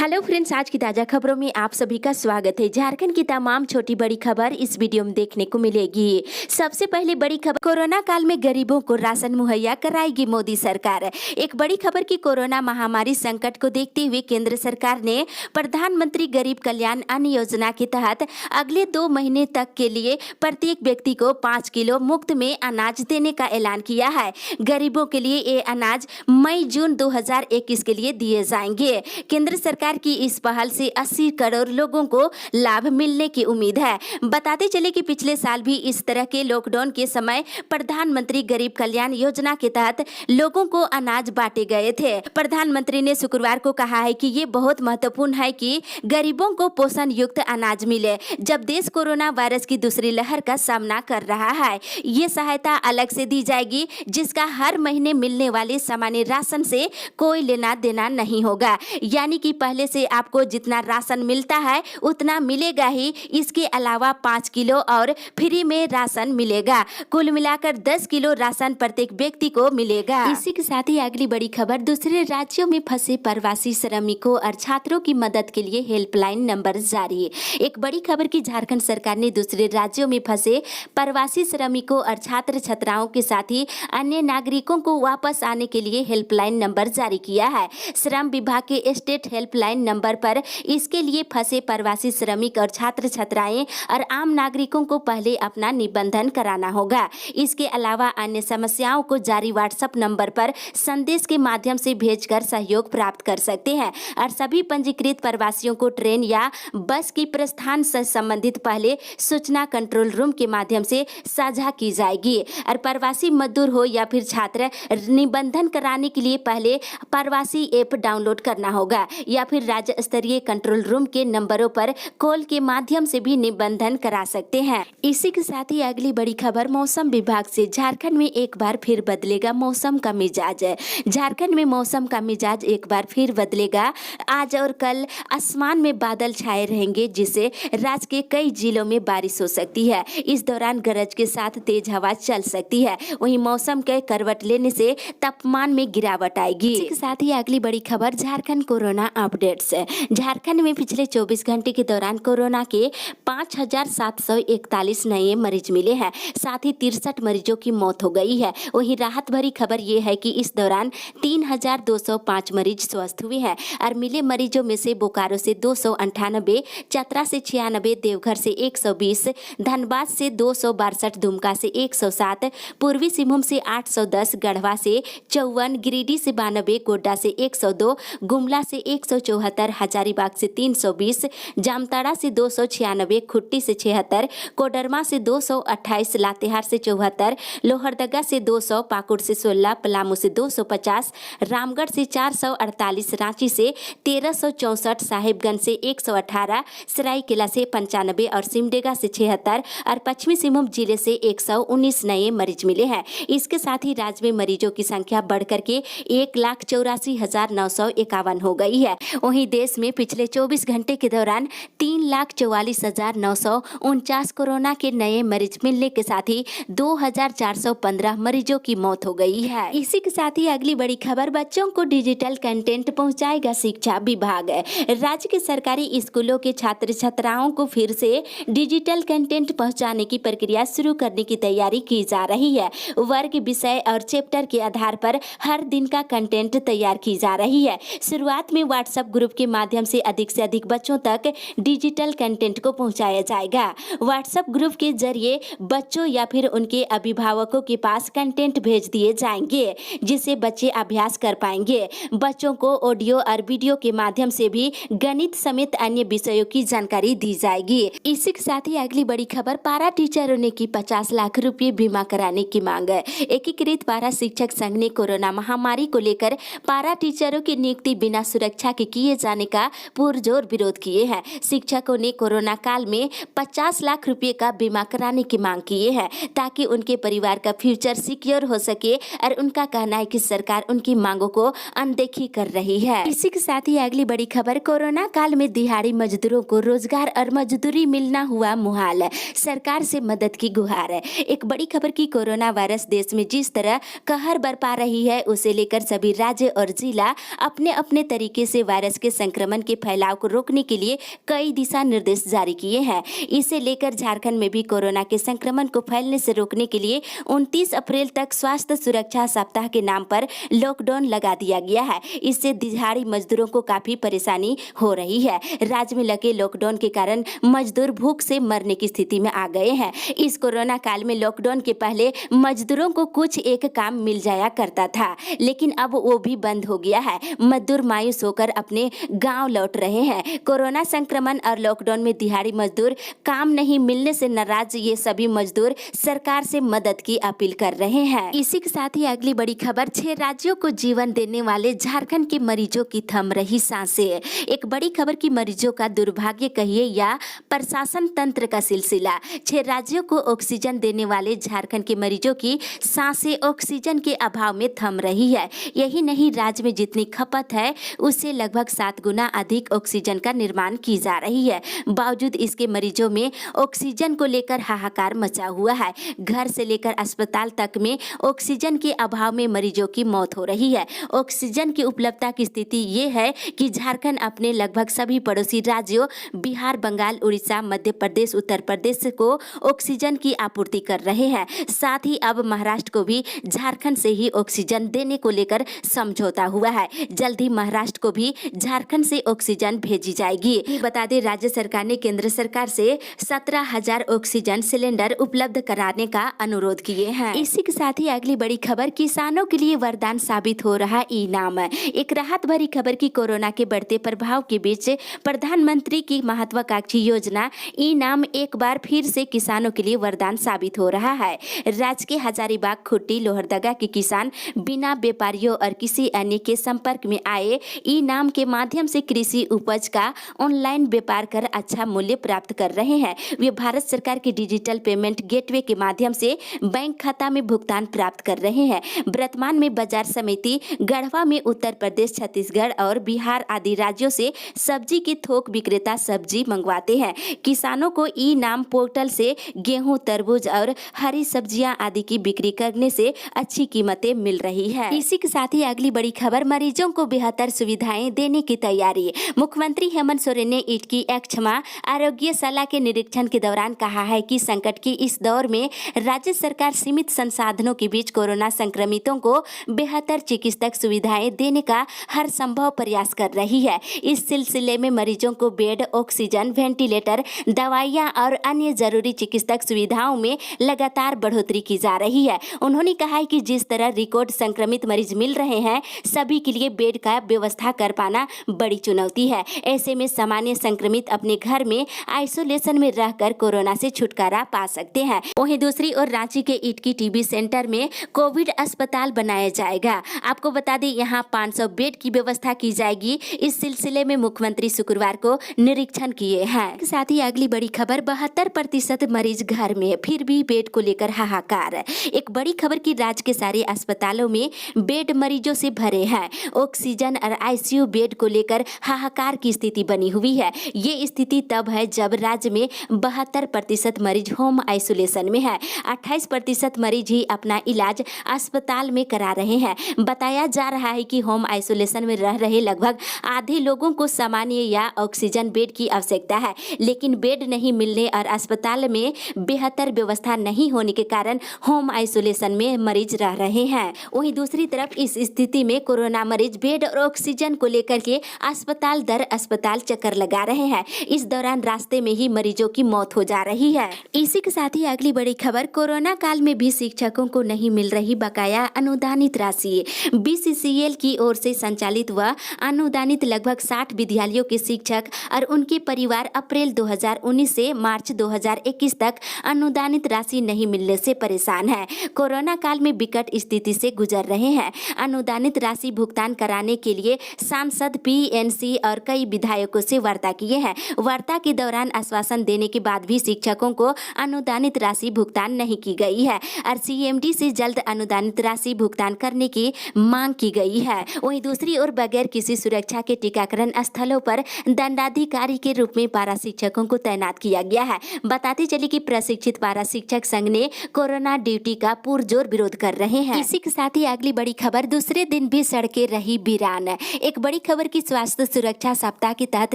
Hello friends, आज की ताज़ा खबरों में आप सभी का स्वागत है। झारखंड की तमाम छोटी बड़ी खबर इस वीडियो में देखने को मिलेगी। सबसे पहले बड़ी खबर, कोरोना काल में गरीबों को राशन मुहैया कराएगी मोदी सरकार। एक बड़ी खबर की कोरोना महामारी संकट को देखते हुए केंद्र सरकार ने प्रधानमंत्री गरीब कल्याण अन्न योजना के तहत अगले 2 महीने तक के लिए प्रत्येक व्यक्ति को 5 किलो मुफ्त में अनाज देने का ऐलान किया है। गरीबों के लिए ये अनाज मई जून 2021 के लिए दिए जाएंगे। केंद्र सरकार की इस पहल से 80 करोड़ लोगों को लाभ मिलने की उम्मीद है। बताते चले कि पिछले साल भी इस तरह के लॉकडाउन के समय प्रधानमंत्री गरीब कल्याण योजना के तहत लोगों को अनाज बांटे गए थे। प्रधानमंत्री ने शुक्रवार को कहा है कि ये बहुत महत्वपूर्ण है कि गरीबों को पोषण युक्त अनाज मिले, जब देश कोरोना वायरस की दूसरी लहर का सामना कर रहा है। ये सहायता अलग से दी जाएगी, जिसका हर महीने मिलने वाले सामान्य राशन से कोई लेना देना नहीं होगा। यानी कि पहले से आपको जितना राशन मिलता है उतना मिलेगा ही। इसके अलावा 5 किलो और फ्री में राशन मिलेगा। कुल मिलाकर 10 किलो राशन प्रत्येक व्यक्ति को मिलेगा। इसी के साथ ही अगली बड़ी खबर, दूसरे राज्यों में फंसे प्रवासी श्रमिकों और छात्रों की मदद के लिए हेल्पलाइन नंबर जारी। एक बड़ी खबर की झारखंड सरकार ने दूसरे राज्यों में फंसे प्रवासी श्रमिकों और छात्र छात्राओं के साथ ही अन्य नागरिकों को वापस आने के लिए हेल्पलाइन नंबर जारी किया है। श्रम विभाग के स्टेट हेल्पलाइन नंबर पर इसके लिए फंसे प्रवासी श्रमिक और छात्र छात्राएं और आम नागरिकों को पहले अपना निबंधन कराना होगा। इसके अलावा अन्य समस्याओं को जारी व्हाट्सएप नंबर पर संदेश के माध्यम से भेजकर सहयोग प्राप्त कर सकते हैं। और सभी पंजीकृत प्रवासियों को ट्रेन या बस की प्रस्थान से संबंधित पहले सूचना कंट्रोल रूम के माध्यम से साझा की जाएगी। और प्रवासी मजदूर हो या फिर छात्र, निबंधन कराने के लिए पहले प्रवासी ऐप डाउनलोड करना होगा या फिर राज्य स्तरीय कंट्रोल रूम के नंबरों पर कॉल के माध्यम से भी निबंधन करा सकते हैं। इसी के साथ ही अगली बड़ी खबर, मौसम विभाग से झारखंड में एक बार फिर बदलेगा मौसम का मिजाज। झारखंड में मौसम का मिजाज एक बार फिर बदलेगा। आज और कल आसमान में बादल छाए रहेंगे, जिससे राज्य के कई जिलों में बारिश हो सकती है। इस दौरान गरज के साथ तेज हवा चल सकती है। वहीं मौसम के करवट लेने से तापमान में गिरावट आएगी। इसके साथ ही अगली बड़ी खबर, झारखंड कोरोना अपडेट्स। झारखंड में पिछले 24 घंटे के दौरान कोरोना के 5,741 नए मरीज मिले हैं। साथ ही 63 मरीजों की मौत हो गई है। वहीं राहत भरी खबर ये है कि इस दौरान 3,205 मरीज स्वस्थ हुए हैं। और मिले मरीजों में से बोकारो से 298, चतरा से 96, देवघर से 120, धनबाद से 262, दुमका से 107, पूर्वी सिंहभूम से 810, गढ़वा से 54, गिरिडीह से 92, गोड्डा से 102, गुमला से 174, हजारीबाग से 320, जामताड़ा से 296, खुट्टी से 76, कोडरमा से 228, लातेहार से 74, लोहरदगा से 200, पाकुड़ से 16, पलामू से 250, रामगढ़ से 448, रांची से 1364, साहिबगंज से 118, सरायकेला से 95 और सिमडेगा से 76 और पश्चिमी सिंहभूम जिले से 119 नए मरीज मिले हैं। इसके साथ ही राज्य में मरीजों की संख्या बढ़कर के 1,84,951 हो गई है। वहीं देश में पिछले 24 घंटे के दौरान 3,44,949 कोरोना के नए मरीज मिलने के साथ ही 2,415 मरीजों की मौत हो गई है। इसी के साथ ही अगली बड़ी खबर, बच्चों को डिजिटल कंटेंट पहुंचाएगा शिक्षा विभाग। राज्य के सरकारी स्कूलों के छात्र छात्राओं को फिर से डिजिटल कंटेंट पहुंचाने की प्रक्रिया शुरू करने की तैयारी की जा रही है। वर्ग, विषय और चैप्टर के आधार पर हर दिन का कंटेंट तैयार की जा रही है। शुरुआत में व्हाट्सएप ग्रुप के माध्यम से अधिक बच्चों तक डिजिटल कंटेंट को पहुंचाया जाएगा। व्हाट्सएप ग्रुप के जरिए बच्चों या फिर उनके अभिभावकों के पास कंटेंट भेज दिए जाएंगे, जिससे बच्चे अभ्यास कर पाएंगे। बच्चों को ऑडियो और वीडियो के माध्यम से भी गणित समेत अन्य विषयों की जानकारी दी जाएगी। इसी के साथ ही अगली बड़ी खबर, पारा टीचरों ने की 50 लाख रुपए बीमा कराने की मांग। एकीकृत पारा शिक्षक संघ ने कोरोना महामारी को लेकर पारा टीचरों की नियुक्ति बिना सुरक्षा के किए जाने का पुरजोर विरोध किए हैं। शिक्षकों ने कोरोना काल में 50 लाख रुपए का बीमा कराने की मांग किए हैं, ताकि उनके परिवार का फ्यूचर सिक्योर हो सके। और उनका कहना है कि सरकार उनकी मांगों को अनदेखी कर रही है। इसी के साथ ही अगली बड़ी खबर, कोरोना काल में दिहाड़ी मजदूरों को रोजगार और मजदूरी मिलना हुआ मुहाल, सरकार से मदद की गुहार। एक बड़ी खबर की कोरोना वायरस देश में जिस तरह कहर बरपा रही है, उसे लेकर सभी राज्य और जिला अपने अपने तरीके से वायरस वायरस के संक्रमण के फैलाव को रोकने के लिए कई दिशा निर्देश जारी किए हैं। इसे लेकर झारखंड में भी कोरोना के संक्रमण को फैलने से रोकने के लिए 29 अप्रैल तक स्वास्थ्य सुरक्षा सप्ताह के नाम पर लॉकडाउन लगा दिया गया है। इससे दिहाड़ी मजदूरों को काफी परेशानी हो रही है। राज्य में लगे लॉकडाउन के कारण मजदूर भूख से मरने की स्थिति में आ गए हैं। इस कोरोना काल में लॉकडाउन के पहले मजदूरों को कुछ एक काम मिल जाया करता था, लेकिन अब वो भी बंद हो गया है। मजदूर मायूस होकर अपने गांव लौट रहे हैं। कोरोना संक्रमण और लॉकडाउन में दिहाड़ी मजदूर काम नहीं मिलने से नाराज ये सभी मजदूर सरकार से मदद की अपील कर रहे हैं। इसी के साथ ही अगली बड़ी खबर, 6 राज्यों को जीवन देने वाले झारखंड के मरीजों की थम रही सांसें। एक बड़ी खबर की मरीजों का दुर्भाग्य कहिए या प्रशासन तंत्र का सिलसिला। 6 राज्यों को ऑक्सीजन देने वाले झारखंड के मरीजों की सांसें ऑक्सीजन के अभाव में थम रही है। यही नहीं, राज्य में जितनी खपत है उससे लगभग 7 गुना अधिक ऑक्सीजन का निर्माण की जा रही है। बावजूद इसके मरीजों में ऑक्सीजन को लेकर हाहाकार मचा हुआ है। घर से लेकर अस्पताल तक में ऑक्सीजन के अभाव में मरीजों की मौत हो रही है। ऑक्सीजन की उपलब्धता की स्थिति ये है कि झारखंड अपने लगभग सभी पड़ोसी राज्यों बिहार, बंगाल, उड़ीसा, मध्य प्रदेश, उत्तर प्रदेश को ऑक्सीजन की आपूर्ति कर रहे हैं। साथ ही अब महाराष्ट्र को भी झारखंड से ही ऑक्सीजन देने को लेकर समझौता हुआ है। जल्द ही महाराष्ट्र को भी झारखंड से ऑक्सीजन भेजी जाएगी। बता दें, राज्य सरकार ने केंद्र सरकार से 17,000 ऑक्सीजन सिलेंडर उपलब्ध कराने का अनुरोध किए हैं। इसी के साथ ही अगली बड़ी खबर, किसानों के लिए वरदान साबित हो रहा ई नाम। एक राहत भरी खबर की कोरोना के बढ़ते प्रभाव के बीच प्रधानमंत्री की महत्वाकांक्षी योजना ई नाम एक बार फिर से किसानों के लिए वरदान साबित हो रहा है। राज्य के हजारीबाग, खुट्टी, लोहरदगा के किसान बिना व्यापारियों और किसी अन्य के संपर्क में आए ई नाम के माध्यम से कृषि उपज का ऑनलाइन व्यापार कर अच्छा मूल्य प्राप्त कर रहे हैं। वे भारत सरकार के डिजिटल पेमेंट गेटवे के माध्यम से बैंक खाता में भुगतान प्राप्त कर रहे हैं। वर्तमान में बाजार समिति गढ़वा में उत्तर प्रदेश, छत्तीसगढ़ और बिहार आदि राज्यों से सब्जी के थोक विक्रेता सब्जी मंगवाते हैं। किसानों को ई नाम पोर्टल से गेहूं, तरबूज और हरी सब्जियां आदि की बिक्री करने से अच्छी कीमतें मिल रही है। इसी के साथ ही अगली बड़ी खबर, मरीजों को बेहतर सुविधाएं देने की तैयारी। मुख्यमंत्री हेमंत सोरेन ने ईट की एक्छमा आरोग्यशाला के निरीक्षण के दौरान कहा है कि संकट की इस दौर में राज्य सरकार सीमित संसाधनों के बीच कोरोना संक्रमितों को बेहतर चिकित्सक सुविधाएं देने का हर संभव प्रयास कर रही है। इस सिलसिले में मरीजों को बेड, ऑक्सीजन, वेंटिलेटर, दवाइयां और अन्य जरूरी चिकित्सक सुविधाओं में लगातार बढ़ोतरी की जा रही है। उन्होंने कहा है कि जिस तरह रिकॉर्ड संक्रमित मरीज मिल रहे हैं, सभी के लिए बेड का व्यवस्था कर पाना बड़ी चुनौती है। ऐसे में सामान्य संक्रमित अपने घर में आइसोलेशन में रहकर कोरोना से छुटकारा पा सकते हैं। वहीं दूसरी ओर रांची के ईटकी टीबी सेंटर में कोविड अस्पताल बनाया जाएगा। आपको बता दें, यहाँ 500 बेड की व्यवस्था की जाएगी। इस सिलसिले में मुख्यमंत्री शुक्रवार को निरीक्षण किए हैं। साथ ही अगली बड़ी खबर, 72% मरीज घर में, फिर भी बेड को लेकर हाहाकार। एक बड़ी खबर की राज्य के सारे अस्पतालों में बेड मरीजों से भरे हैं। ऑक्सीजन और आईसीयू बेड को लेकर हाहाकार की स्थिति बनी हुई है। ये स्थिति तब है जब राज्य में 72% मरीज होम आइसोलेशन में है। 28% मरीज ही अपना इलाज अस्पताल में करा रहे हैं। बताया जा रहा है कि होम आइसोलेशन में रह रहे लगभग आधे लोगों को सामान्य या ऑक्सीजन बेड की आवश्यकता है, लेकिन बेड नहीं मिलने और अस्पताल में बेहतर व्यवस्था नहीं होने के कारण होम आइसोलेशन में मरीज रह रहे हैं। वहीं दूसरी तरफ इस स्थिति में कोरोना मरीज बेड और ऑक्सीजन को लेकर के अस्पताल दर अस्पताल चक्कर लगा रहे हैं। इस दौरान रास्ते में ही मरीजों की मौत हो जा रही है। इसी के साथ ही अगली बड़ी खबर, कोरोना काल में भी शिक्षकों को नहीं मिल रही बकाया अनुदानित राशि। बीसीसीएल की ओर से संचालित व अनुदानित लगभग 60 विद्यालयों के शिक्षक और उनके परिवार अप्रैल 2019 से मार्च 2021 तक अनुदानित राशि नहीं मिलने से परेशान है। कोरोना काल में विकट स्थिति से गुजर रहे हैं। अनुदानित राशि भुगतान कराने के लिए सांसद, पीएनसी और कई विधायकों से वार्ता किए हैं। वार्ता के दौरान आश्वासन देने के बाद भी शिक्षकों को अनुदानित राशि भुगतान नहीं की गई है और सीएमडी से जल्द अनुदानित राशि भुगतान करने की मांग की गई है। वहीं दूसरी ओर बगैर किसी सुरक्षा के टीकाकरण स्थलों पर दंडाधिकारी के रूप में पारा शिक्षकों को तैनात किया गया है। बताते चले कि प्रशिक्षित पारा शिक्षक संघ ने कोरोना ड्यूटी का पुरजोर विरोध कर रहे हैं। इसी के साथ ही अगली बड़ी खबर, दूसरे दिन भी सड़कें रही वीरान। एक बड़ी खबर खबर की स्वास्थ्य सुरक्षा सप्ताह के तहत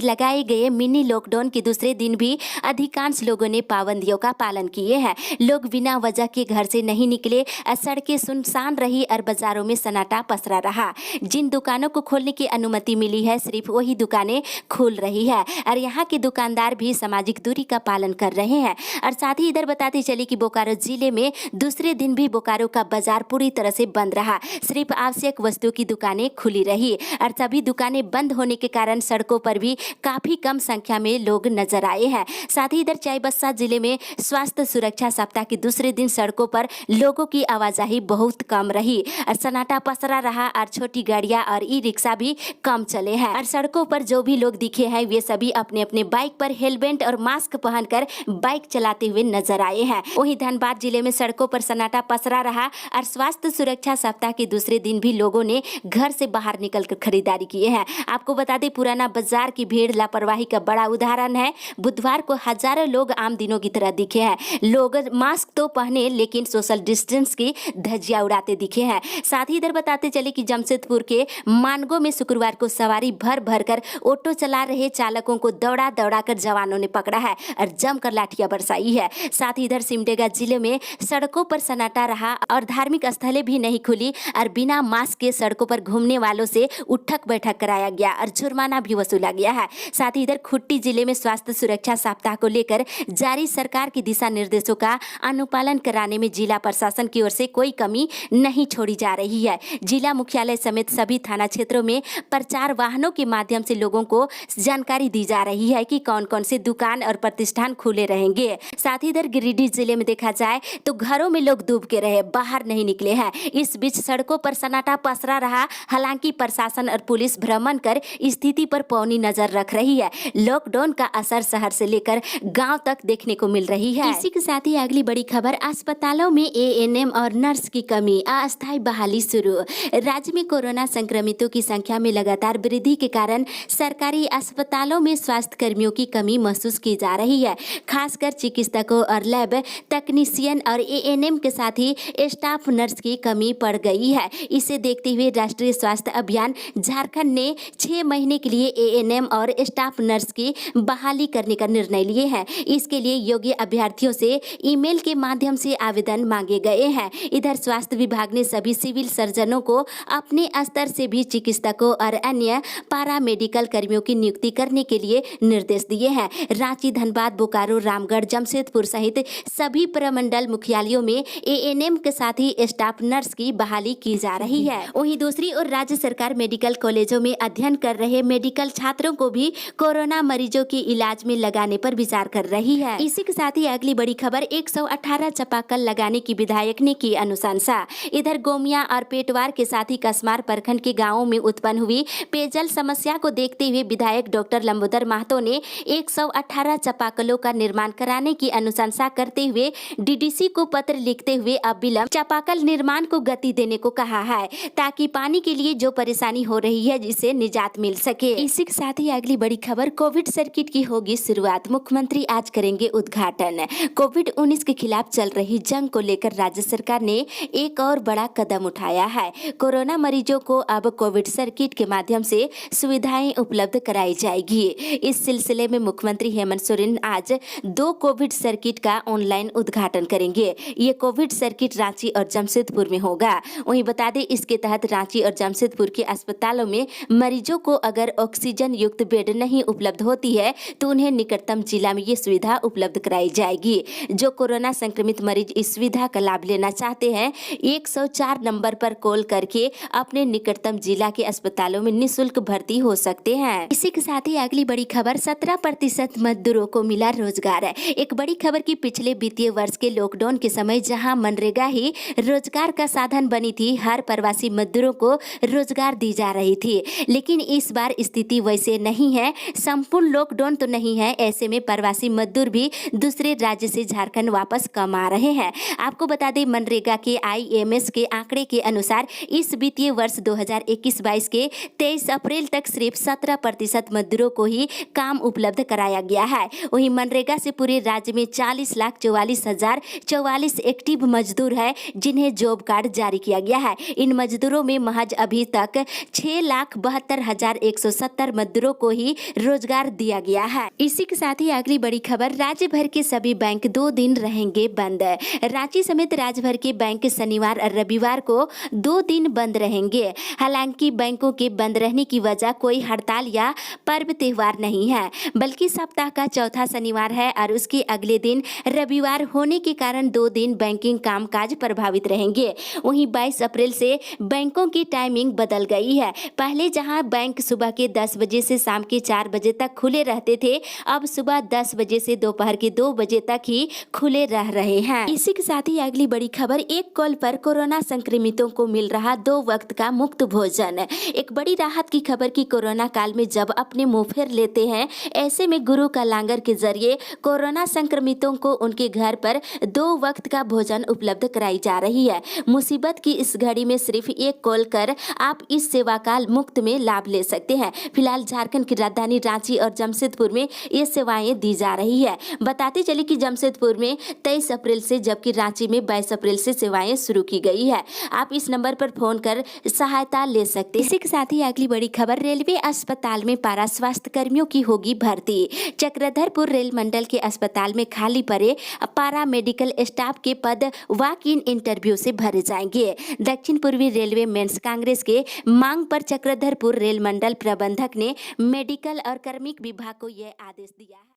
लगाए गए मिनी लॉकडाउन के दूसरे दिन भी अधिकांश लोगों ने पाबंदियों का पालन किए हैं। लोग बिना वजह के घर से नहीं निकले, सड़कें सुनसान रही और बाजारों में सन्नाटा पसरा रहा। जिन दुकानों को खोलने की अनुमति मिली है सिर्फ वही दुकानें खुल रही है और यहाँ के दुकानदार भी सामाजिक दूरी का पालन कर रहे हैं। और साथ ही इधर बताते चले कि बोकारो जिले में दूसरे दिन भी बोकारो का बाजार पूरी तरह से बंद रहा। सिर्फ आवश्यक वस्तुओं की दुकानें खुली रही और सभी दुकानें बंद होने के कारण सड़कों पर भी काफी कम संख्या में लोग नजर आए हैं। साथ ही इधर चाईबासा जिले में स्वास्थ्य सुरक्षा सप्ताह के दूसरे दिन सड़कों पर लोगों की आवाजाही बहुत कम रही और सन्नाटा पसरा रहा और छोटी गाड़ियां और ई रिक्शा भी कम चले हैं। और सड़कों पर जो भी लोग दिखे हैं वे सभी अपने अपने बाइक पर हेलमेट और मास्क पहनकर बाइक चलाते हुए नजर आए हैं। वहीं धनबाद जिले में सड़कों पर सन्नाटा पसरा रहा और स्वास्थ्य सुरक्षा सप्ताह के दूसरे दिन भी लोगों ने घर से बाहर निकलकर खरीदारी किए हैं। आपको बता दें पुराना बाजार की भीड़ लापरवाही का बड़ा उदाहरण है। बुधवार को हजारों लोग आम दिनों की तरह दिखे हैं। लोग मास्क तो पहने लेकिन सोशल डिस्टेंस की धज्जियां उड़ाते दिखे हैं। साथ ही इधर बताते चले कि जमशेदपुर के मानगो में शुक्रवार को सवारी भर भर कर ऑटो चला रहे चालकों को दौड़ा दौड़ा कर जवानों ने पकड़ा है और जमकर लाठियां बरसाई है। साथ ही इधर सिमडेगा जिले में सड़कों पर सन्नाटा रहा और धार्मिक स्थलें भी नहीं खुली और बिना मास्क के सड़कों पर घूमने वालों से उठक बैठक कराया गया और जुर्माना भी वसूला गया है। साथ ही इधर खुट्टी जिले में स्वास्थ्य सुरक्षा सप्ताह को लेकर जारी सरकार के दिशा निर्देशों का अनुपालन कराने में जिला प्रशासन की ओर से कोई कमी नहीं छोड़ी जा रही है। जिला मुख्यालय समेत सभी थाना क्षेत्रों में प्रचार वाहनों के माध्यम से लोगों को जानकारी दी जा रही है कि कौन कौन से दुकान और प्रतिष्ठान खुले रहेंगे। साथ ही इधर गिरिडीह जिले में देखा जाए तो घरों में लोग डूब के रहे, बाहर नहीं निकले हैं। इस बीच सड़कों पर सन्नाटा पसरा रहा। हालांकि प्रशासन और पुलिस भ्रमण कर स्थिति पर पौनी नजर रख रही है। लॉकडाउन का असर शहर से लेकर गांव तक देखने को मिल रही है। इसी के साथ ही अगली बड़ी खबर, अस्पतालों में एएनएम और नर्स की कमी, अस्थायी बहाली शुरू। राज्य में कोरोना संक्रमितों की संख्या में लगातार वृद्धि के कारण सरकारी अस्पतालों में स्वास्थ्य कर्मियों की कमी महसूस की जा रही है। खासकर चिकित्सकों और लैब तकनीशियन और एएनएम के साथ ही स्टाफ नर्स की कमी पड़ गई है। इसे देखते हुए राष्ट्रीय स्वास्थ्य अभियान झारखंड ने 6 महीने के लिए एएनएम और स्टाफ नर्स की बहाली करने का निर्णय लिए हैं। इसके लिए योग्य अभ्यर्थियों से ईमेल के माध्यम से आवेदन मांगे गए हैं। इधर स्वास्थ्य विभाग ने सभी सिविल सर्जनों को अपने स्तर से भी चिकित्सकों और अन्य पारामेडिकल कर्मियों की नियुक्ति करने के लिए निर्देश दिए हैं। रांची, धनबाद, बोकारो, रामगढ़, जमशेदपुर सहित सभी प्रमंडल मुख्यालयों में एएनएम के साथ ही स्टाफ नर्स की बहाली की जा रही है। वहीं दूसरी ओर राज्य सरकार मेडिकल कॉलेजों में अध्ययन कर रहे मेडिकल छात्रों को भी कोरोना मरीजों के इलाज में लगाने पर विचार कर रही है। इसी के साथ ही अगली बड़ी खबर, 118 चापाकल लगाने की विधायक ने की अनुशंसा। इधर गोमिया और पेटवार के साथ ही कसमार प्रखंड के गाँवों में उत्पन्न हुई पेयजल समस्या को देखते हुए विधायक डॉक्टर लंबोदर महतो ने 118 चापाकलों का निर्माण कराने की अनुशंसा करते हुए डीडीसी को पत्र लिखते हुए अब विलंब चापाकल निर्माण को गति देने को कहा है, ताकि पानी के लिए जो परेशानी हो रही है जिसे निजात मिल सके। इसी के साथ ही अगली बड़ी खबर, कोविड सर्किट की होगी शुरुआत, मुख्यमंत्री आज करेंगे उद्घाटन। कोविड-19 के खिलाफ चल रही जंग को लेकर राज्य सरकार ने एक और बड़ा कदम उठाया है। कोरोना मरीजों को अब कोविड सर्किट के माध्यम से सुविधाएं उपलब्ध कराई जाएगी। इस सिलसिले में मुख्यमंत्री हेमंत सोरेन आज 2 कोविड सर्किट का ऑनलाइन उद्घाटन करेंगे। ये कोविड सर्किट रांची और जमशेदपुर में होगा। वहीं बता दें इसके तहत रांची और जमशेदपुर के अस्पतालों में मरीजों को अगर ऑक्सीजन युक्त बेड नहीं उपलब्ध होती है तो उन्हें निकटतम जिला में ये सुविधा उपलब्ध कराई जाएगी। जो कोरोना संक्रमित मरीज इस सुविधा का लाभ लेना चाहते हैं 104 नंबर पर कॉल करके अपने निकटतम जिला के अस्पतालों में निःशुल्क भर्ती हो सकते हैं। इसी के साथ ही अगली बड़ी खबर, 17% मजदूरों को मिला रोजगार। एक बड़ी खबर की पिछले वित्तीय वर्ष के लॉकडाउन के समय जहां मनरेगा ही रोजगार का साधन बनी थी, हर प्रवासी मजदूरों को रोजगार दी जा रही थी, लेकिन इस बार स्थिति वैसे नहीं है। संपूर्ण लॉकडाउन तो नहीं है, ऐसे में प्रवासी मजदूर भी दूसरे राज्य से झारखंड वापस कमा रहे हैं। आपको बता दें मनरेगा के IMS के आंकड़े के अनुसार इस वित्तीय वर्ष 2021-22 के 23 अप्रैल तक सिर्फ 17% मजदूरों को ही काम उपलब्ध कराया गया है। वहीं मनरेगा से पूरे राज्य में 40,44,044 एक्टिव मजदूर है जिन्हें जॉब कार्ड जारी किया गया है। इन मजदूरों में महज अभी तक 6,62,000 72,170 मजदूरों को ही रोजगार दिया गया है। इसी के साथ ही अगली बड़ी खबर, राज्य भर के सभी बैंक 2 दिन रहेंगे बंद। रांची समेत राज्य भर के बैंक शनिवार और रविवार को 2 दिन बंद रहेंगे। हालांकि बैंकों के बंद रहने की वजह कोई हड़ताल या पर्व त्योहार नहीं है, बल्कि सप्ताह का चौथा शनिवार है और उसके अगले दिन रविवार होने के कारण 2 दिन बैंकिंग कामकाज प्रभावित रहेंगे। वहीं 22 अप्रैल से बैंकों की टाइमिंग बदल गई है। पहले जहां बैंक सुबह के 10 बजे से शाम के 4 बजे तक खुले रहते थे, अब सुबह 10 बजे से दोपहर के 2 बजे तक ही खुले रह रहे हैं। इसी के साथ ही अगली बड़ी खबर, एक कॉल पर कोरोना संक्रमितों को मिल रहा 2 वक्त का मुफ्त भोजन। एक बड़ी राहत की खबर कि कोरोना काल में जब अपने मुंह फेर लेते हैं, ऐसे में गुरु का लंगर के जरिए कोरोना संक्रमितों को उनके घर पर 2 वक्त का भोजन उपलब्ध कराई जा रही है। मुसीबत की इस घड़ी में सिर्फ एक कॉल कर आप इस सेवा का मुफ्त में लाभ ले सकते हैं। फिलहाल झारखंड की राजधानी रांची और जमशेदपुर में ये सेवाएं दी जा रही है। बताते चले कि जमशेदपुर में 23 अप्रैल से जबकि रांची में 22 अप्रैल से सेवाएं शुरू की गई है। आप इस नंबर पर फोन कर सहायता ले सकते हैं। इसी के साथ ही अगली बड़ी खबर, रेलवे अस्पताल में पारा स्वास्थ्य कर्मियों की होगी भर्ती। चक्रधरपुर रेल मंडल के अस्पताल में खाली पड़े पारा मेडिकल स्टाफ के पद वॉक इन इंटरव्यू से भरे जाएंगे। दक्षिण पूर्वी रेलवे मेंस कांग्रेस के मांग पर चक्रधरपुर रेल मंडल प्रबंधक ने मेडिकल और कार्मिक विभाग को यह आदेश दिया है।